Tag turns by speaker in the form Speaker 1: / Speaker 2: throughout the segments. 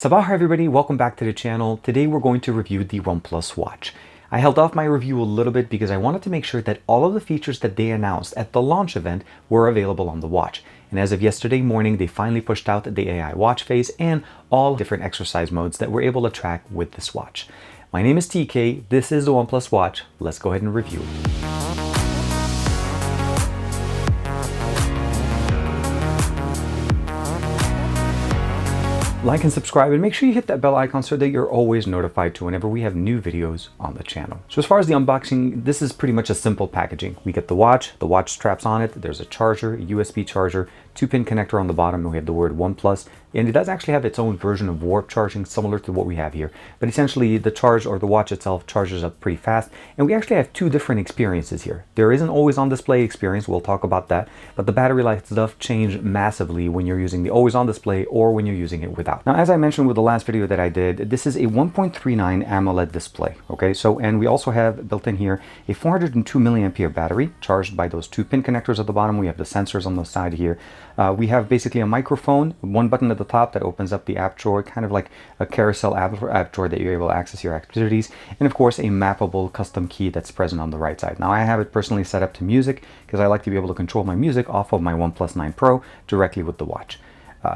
Speaker 1: Sabah everybody, welcome back to the channel. Today we're going to review the OnePlus Watch. I held off my review a little bit because I wanted to make sure that all of the features that they announced at the launch event were available on the watch. And as of yesterday morning, they finally pushed out the AI watch face and all different exercise modes that we're able to track with this watch. My name is TK, this is the OnePlus Watch. Let's go ahead and review it. Like and subscribe, and make sure you hit that bell icon so that you're always notified to whenever we have new videos on the channel. So as far as the unboxing, this is pretty much a simple packaging. We get the watch straps on it, there's a charger, a USB charger, 2-pin connector on the bottom, and we have the word OnePlus, and it does actually have its own version of warp charging similar to what we have here. But essentially the charge or the watch itself charges up pretty fast, and we actually have two different experiences here. There is an always on display experience, we'll talk about that, but the battery life does change massively when you're using the always on display or when you're using it without. Now, as I mentioned with the last video that I did, this is a 1.39 AMOLED display, okay? So, and we also have built in here a 402 milliampere battery charged by those 2-pin connectors at the bottom. We have the sensors on the side here. We have basically a microphone, one button at the top that opens up the app drawer, kind of like a carousel app drawer that you're able to access your activities, and of course a mappable custom key that's present on the right side. Now I have it personally set up to music because I like to be able to control my music off of my OnePlus 9 Pro directly with the watch.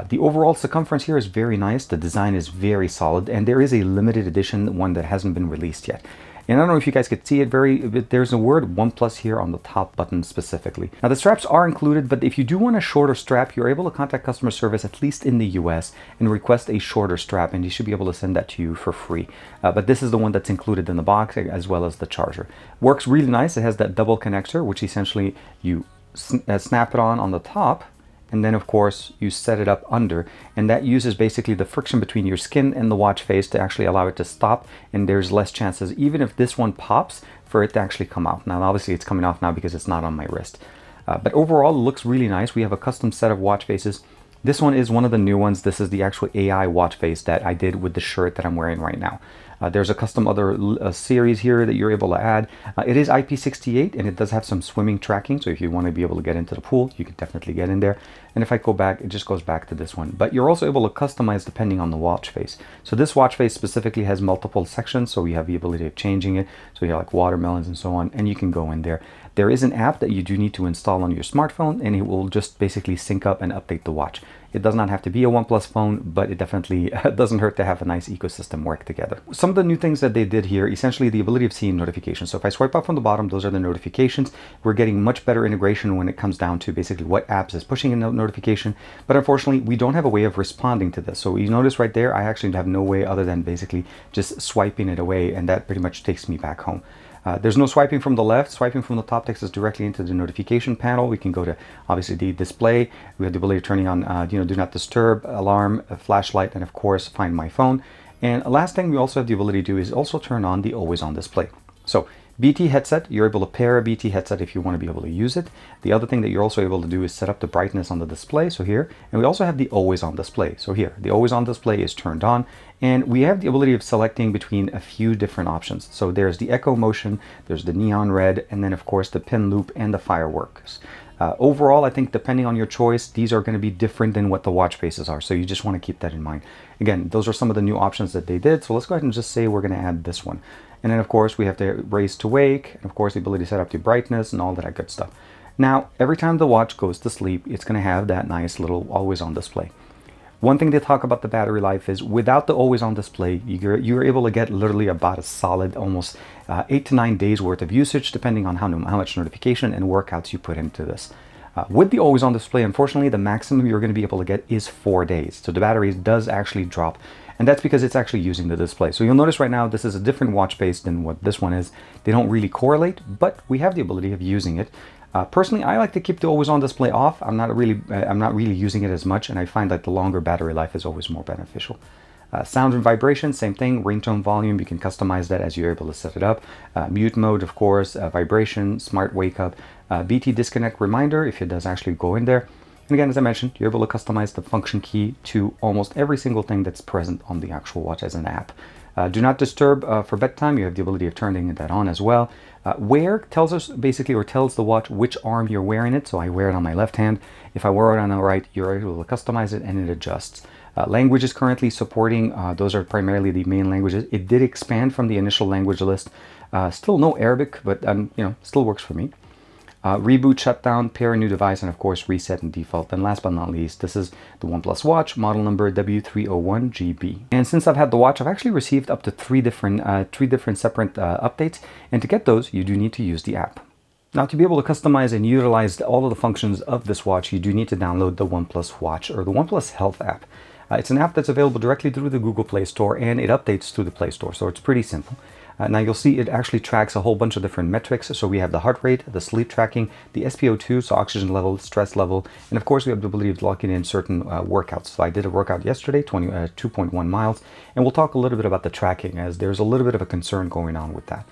Speaker 1: The overall circumference here is very nice, the design is very solid, and there is a limited edition one that hasn't been released yet. And I don't know if you guys could see it but there's a word OnePlus here on the top button specifically. Now the straps are included, but if you do want a shorter strap, you're able to contact customer service, at least in the US, and request a shorter strap, and you should be able to send that to you for free. But this is the one that's included in the box, as well as the charger. Works really nice. It has that double connector, which essentially you snap it on the top, and then of course you set it up under, and that uses basically the friction between your skin and the watch face to actually allow it to stop, and there's less chances, even if this one pops, for it to actually come out. Now obviously it's coming off now because it's not on my wrist. But overall it looks really nice. We have a custom set of watch faces. This one is one of the new ones. This is the actual AI watch face that I did with the shirt that I'm wearing right now. There's a custom other series here that you're able to add. It is IP68, and it does have some swimming tracking, so if you want to be able to get into the pool, you can definitely get in there. And if I go back, it just goes back to this one. But you're also able to customize depending on the watch face. So this watch face specifically has multiple sections, so we have the ability of changing it. So you have like watermelons and so on, and you can go in there. There is an app that you do need to install on your smartphone, and it will just basically sync up and update the watch. It does not have to be a OnePlus phone, but it definitely doesn't hurt to have a nice ecosystem work together. Some of the new things that they did here, essentially the ability of seeing notifications. So if I swipe up from the bottom, those are the notifications. We're getting much better integration when it comes down to basically what apps is pushing a notification. But unfortunately, we don't have a way of responding to this. So you notice right there, I actually have no way other than basically just swiping it away, and that pretty much takes me back home. There's no swiping from the left. Swiping from the top takes us directly into the notification panel. We can go to obviously the display. We have the ability of turning on do not disturb, alarm, flashlight, and of course find my phone. And last thing we also have the ability to do is also turn on the always on display. So BT headset, you're able to pair a BT headset if you want to be able to use it. The other thing that you're also able to do is set up the brightness on the display, so here, and we also have the always on display. So here, the always on display is turned on, and we have the ability of selecting between a few different options. So there's the echo motion, there's the neon red, and then of course the pin loop and the fireworks. Overall, I think depending on your choice, these are going to be different than what the watch faces are. So you just want to keep that in mind. Again, those are some of the new options that they did. So let's go ahead and just say we're going to add this one. And then of course we have to raise to wake, and of course the ability to set up the brightness and all that good stuff. Now, every time the watch goes to sleep, it's going to have that nice little always on display. One thing they talk about the battery life is without the always on display, you're able to get literally about a solid almost 8 to 9 days worth of usage, depending on how much notification and workouts you put into this. With the always on display, unfortunately, the maximum you're going to be able to get is 4 days. So the battery does actually drop, and that's because it's actually using the display. So you'll notice right now this is a different watch face than what this one is. They don't really correlate, but we have the ability of using it. Personally, I like to keep the always on display off. I'm not really using it as much, and I find that the longer battery life is always more beneficial. Sound and vibration, same thing. Ringtone volume, you can customize that as you're able to set it up. Mute mode, of course, vibration, smart wake up, BT disconnect reminder if it does actually go in there. And again, as I mentioned, you're able to customize the function key to almost every single thing that's present on the actual watch as an app. Do not disturb for bedtime. You have the ability of turning that on as well. Wear tells us basically, or tells the watch which arm you're wearing it. So I wear it on my left hand. If I wear it on the right, you're able to customize it and it adjusts. Languages currently supporting, those are primarily the main languages. It did expand from the initial language list. Still no Arabic, but still works for me. Reboot, shutdown, pair a new device, and of course reset and default. And last but not least, this is the OnePlus Watch, model number W301GB. And since I've had the watch, I've actually received up to three different separate updates. And to get those, you do need to use the app. Now, to be able to customize and utilize all of the functions of this watch, you do need to download the OnePlus Watch or the OnePlus Health app. It's an app that's available directly through the Google Play Store, and it updates through the Play Store, so it's pretty simple. Now you'll see it actually tracks a whole bunch of different metrics. So we have the heart rate, the sleep tracking, the SpO2, so oxygen level, stress level, and of course we have the ability of locking in certain workouts. So I did a workout yesterday, 2.1 miles, and we'll talk a little bit about the tracking as there's a little bit of a concern going on with that.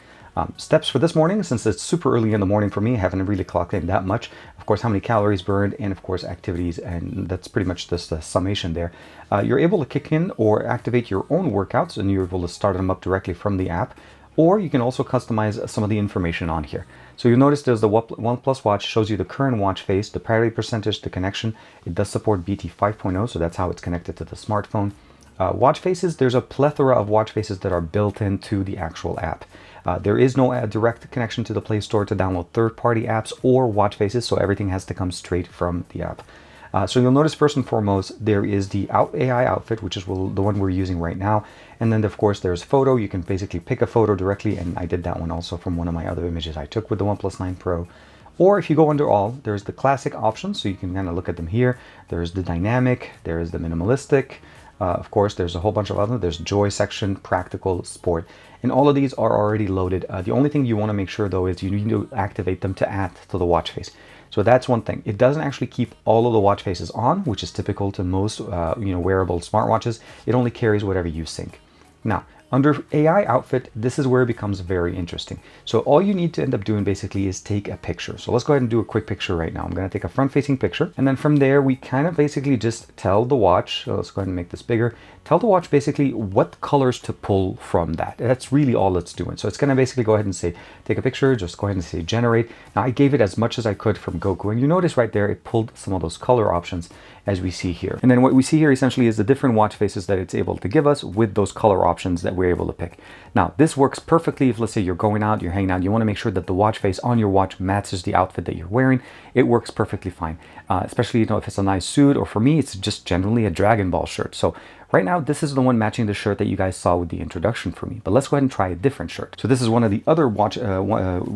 Speaker 1: Steps for this morning, since it's super early in the morning for me, I haven't really clocked in that much. Of course, how many calories burned, and of course activities, and that's pretty much just the summation there. You're able to kick in or activate your own workouts, and you're able to start them up directly from the app, or you can also customize some of the information on here. So you'll notice there's the OnePlus Watch, shows you the current watch face, the battery percentage, the connection. It does support BT 5.0, so that's how it's connected to the smartphone. Watch faces, there's a plethora of watch faces that are built into the actual app. There is no direct connection to the Play Store to download third-party apps or watch faces, so everything has to come straight from the app. So you'll notice first and foremost, there is the AI outfit, which is the one we're using right now. And then of course there's photo. You can basically pick a photo directly, and I did that one also from one of my other images I took with the OnePlus 9 Pro. Or if you go under all, there's the classic options, so you can kind of look at them here. There's the dynamic, there is the minimalistic. Of course, there's a whole bunch of other. There's joy section, practical, sport, and all of these are already loaded. The only thing you want to make sure though is you need to activate them to add to the watch face. So that's one thing. It doesn't actually keep all of the watch faces on, which is typical to most wearable smartwatches. It only carries whatever you sync. Now, under AI outfit, this is where it becomes very interesting. So all you need to end up doing basically is take a picture. So let's go ahead and do a quick picture right now. I'm going to take a front-facing picture, and then from there we kind of basically just tell the watch, so let's go ahead and make this bigger, tell the watch basically what colors to pull from that. That's really all it's doing. So it's going to basically go ahead and say, take a picture, just go ahead and say generate. Now I gave it as much as I could from Goku, and you notice right there it pulled some of those color options as we see here. And then what we see here essentially is the different watch faces that it's able to give us with those color options that we're able to pick. Now this works perfectly if, let's say, you're going out, you're hanging out, you want to make sure that the watch face on your watch matches the outfit that you're wearing. It works perfectly fine, especially if it's a nice suit, or for me it's just generally a Dragon Ball shirt. So right now, this is the one matching the shirt that you guys saw with the introduction for me. But let's go ahead and try a different shirt. So this is one of the other watch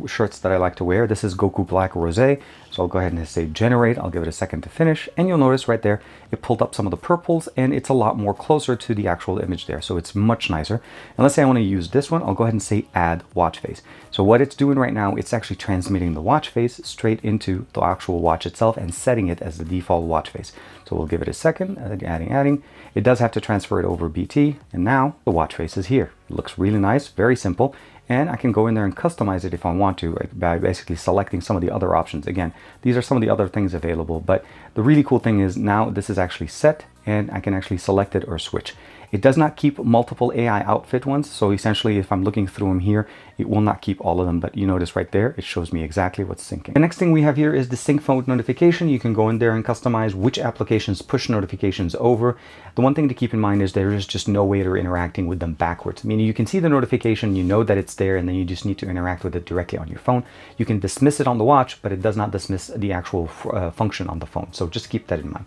Speaker 1: shirts that I like to wear. This is Goku Black Rosé. So I'll go ahead and say generate. I'll give it a second to finish. And you'll notice right there, it pulled up some of the purples, and it's a lot more closer to the actual image there. So it's much nicer. And let's say I want to use this one. I'll go ahead and say add watch face. So what it's doing right now, it's actually transmitting the watch face straight into the actual watch itself and setting it as the default watch face. So we'll give it a second, adding. It does have to transfer it over BT, and now the watch face is here. It looks really nice, very simple, and I can go in there and customize it if I want to by basically selecting some of the other options. Again, these are some of the other things available, but the really cool thing is now this is actually set, and I can actually select it or switch. It does not keep multiple AI outfit ones, so essentially if I'm looking through them here, it will not keep all of them, but you notice right there, it shows me exactly what's syncing. The next thing we have here is the sync mode notification. You can go in there and customize which applications push notifications over. The one thing to keep in mind is there is just no way to interacting with them backwards. Meaning you can see the notification, you know that it's there, and then you just need to interact with it directly on your phone. You can dismiss it on the watch, but it does not dismiss the actual function on the phone, so just keep that in mind.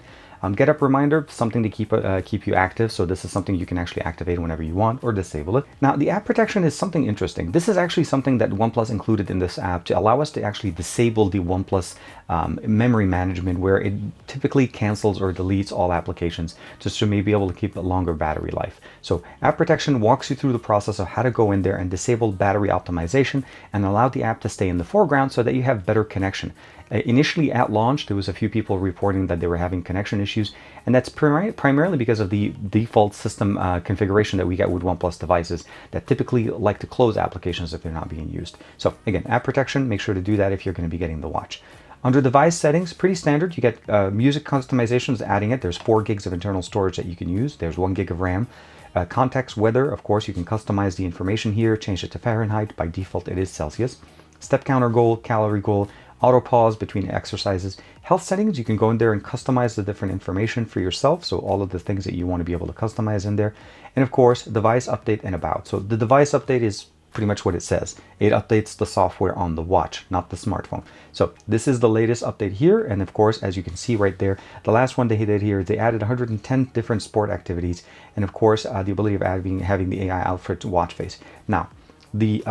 Speaker 1: Get up reminder, something to keep you active. So this is something you can actually activate whenever you want or disable it. Now the app protection is something interesting. This is actually something that OnePlus included in this app to allow us to actually disable the OnePlus memory management, where it typically cancels or deletes all applications just to maybe be able to keep a longer battery life. So app protection walks you through the process of how to go in there and disable battery optimization and allow the app to stay in the foreground so that you have better connection. Initially at launch, there was a few people reporting that they were having connection issues, and that's primarily because of the default system configuration that we get with OnePlus devices that typically like to close applications if they're not being used. So again, app protection, make sure to do that if you're going to be getting the watch. Under device settings, pretty standard. You get music customizations, adding it. There's 4 gigs of internal storage that you can use. There's 1 gig of RAM. Context, weather, of course, you can customize the information here, change it to Fahrenheit. By default, it is Celsius. Step counter goal, calorie goal, auto pause between exercises. Health settings, you can go in there and customize the different information for yourself. So all of the things that you want to be able to customize in there. And of course, device update and about. So the device update is pretty much what it says. It updates the software on the watch, not the smartphone. So this is the latest update here. And of course, as you can see right there, the last one they did here, they added 110 different sport activities. And of course, the ability of having the AI outfit watch face. Now, the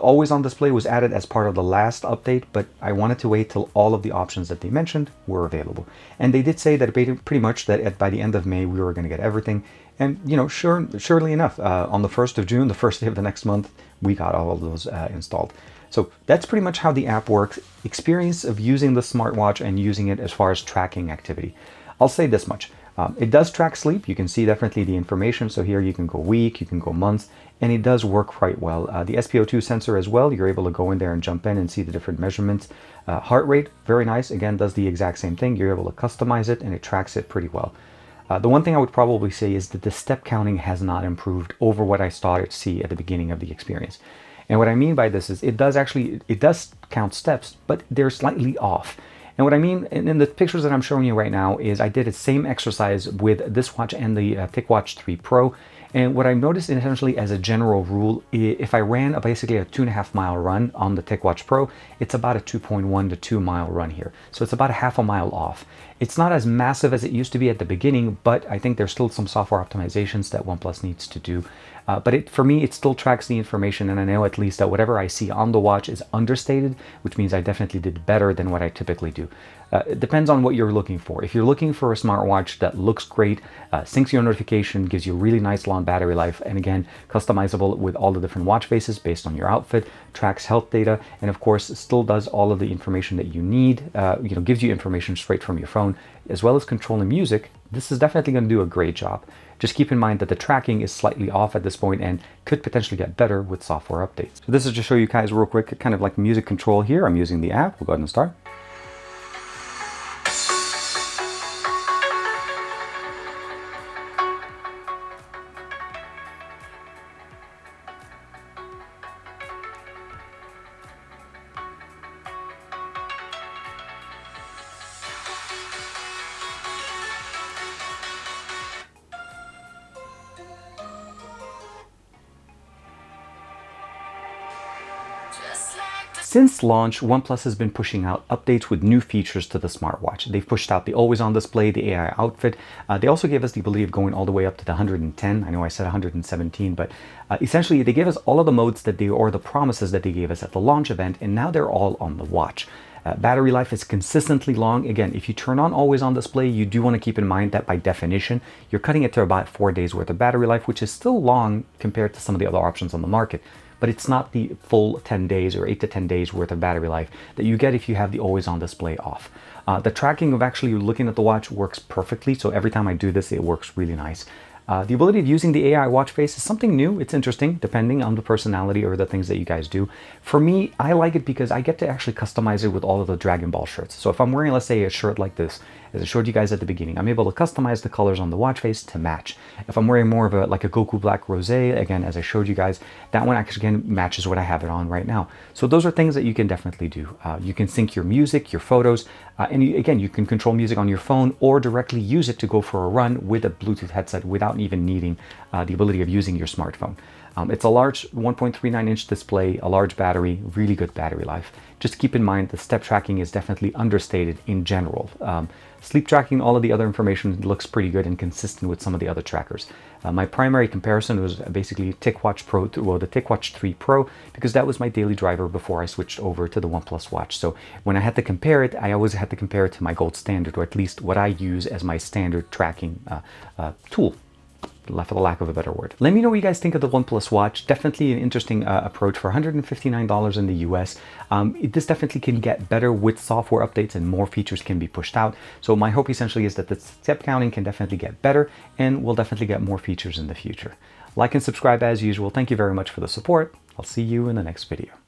Speaker 1: always on display was added as part of the last update, but I wanted to wait till all of the options that they mentioned were available. And they did say that pretty much that by the end of May, we were going to get everything. And, you know, surely enough, on the 1st of June, the first day of the next month, we got all of those installed. So that's pretty much how the app works. Experience of using the smartwatch and using it as far as tracking activity. I'll say this much. It does track sleep. You can see definitely the information. So here you can go week, you can go months, and it does work quite well. The SpO2 sensor as well, you're able to go in there and jump in and see the different measurements. Heart rate, very nice. Again, does the exact same thing. You're able to customize it and it tracks it pretty well. The one thing I would probably say is that the step counting has not improved over what I started to see at the beginning of the experience. And what I mean by this is it does count steps, but they're slightly off. And what I mean in the pictures that I'm showing you right now is I did the same exercise with this watch and the TicWatch 3 Pro. And what I've noticed essentially as a general rule, if I ran basically a 2.5 mile run on the TicWatch Pro, it's about a 2.1 to 2 mile run here. So it's about a half a mile off. It's not as massive as it used to be at the beginning, but I think there's still some software optimizations that OnePlus needs to do. But for me, it still tracks the information, and I know at least that whatever I see on the watch is understated, which means I definitely did better than what I typically do. It depends on what you're looking for. If you're looking for a smartwatch that looks great, syncs your notification, gives you really nice long battery life, and again, customizable with all the different watch faces based on your outfit, tracks health data, and of course, still does all of the information that you need, gives you information straight from your phone, as well as controlling music, this is definitely going to do a great job. Just keep in mind that the tracking is slightly off at this point and could potentially get better with software updates. So this is to show you guys real quick, kind of like music control here. I'm using the app. We'll go ahead and start. Since launch, OnePlus has been pushing out updates with new features to the smartwatch. They've pushed out the always on display, the AI outfit. They also gave us the ability of going all the way up to the 110. I know I said 117, but essentially they gave us all of the modes or the promises that they gave us at the launch event, and now they're all on the watch. Battery life is consistently long. Again, if you turn on always on display, you do want to keep in mind that by definition, you're cutting it to about 4 days worth of battery life, which is still long compared to some of the other options on the market. But it's not the full 10 days or 8 to 10 days worth of battery life that you get if you have the always on display off. The tracking of actually looking at the watch works perfectly. So every time I do this, it works really nice. The ability of using the AI watch face is something new. It's interesting, depending on the personality or the things that you guys do. For me, I like it because I get to actually customize it with all of the Dragon Ball shirts. So if I'm wearing, let's say, a shirt like this, as I showed you guys at the beginning, I'm able to customize the colors on the watch face to match. If I'm wearing more of a Goku Black Rosé, again, as I showed you guys, that one actually again matches what I have it on right now. So those are things that you can definitely do. You can sync your music, your photos, and again, you can control music on your phone or directly use it to go for a run with a Bluetooth headset without even needing the ability of using your smartphone. It's a large 1.39-inch display, a large battery, really good battery life. Just keep in mind the step tracking is definitely understated in general. Sleep tracking, all of the other information looks pretty good and consistent with some of the other trackers. My primary comparison was basically TicWatch Pro, the TicWatch 3 Pro, because that was my daily driver before I switched over to the OnePlus Watch. So when I had to compare it, I always had to compare it to my gold standard, or at least what I use as my standard tracking tool, for the lack of a better word. Let me know what you guys think of the OnePlus Watch. Definitely an interesting approach for $159 in the US. This definitely can get better with software updates and more features can be pushed out. So my hope essentially is that the step counting can definitely get better and we'll definitely get more features in the future. Like and subscribe as usual. Thank you very much for the support. I'll see you in the next video.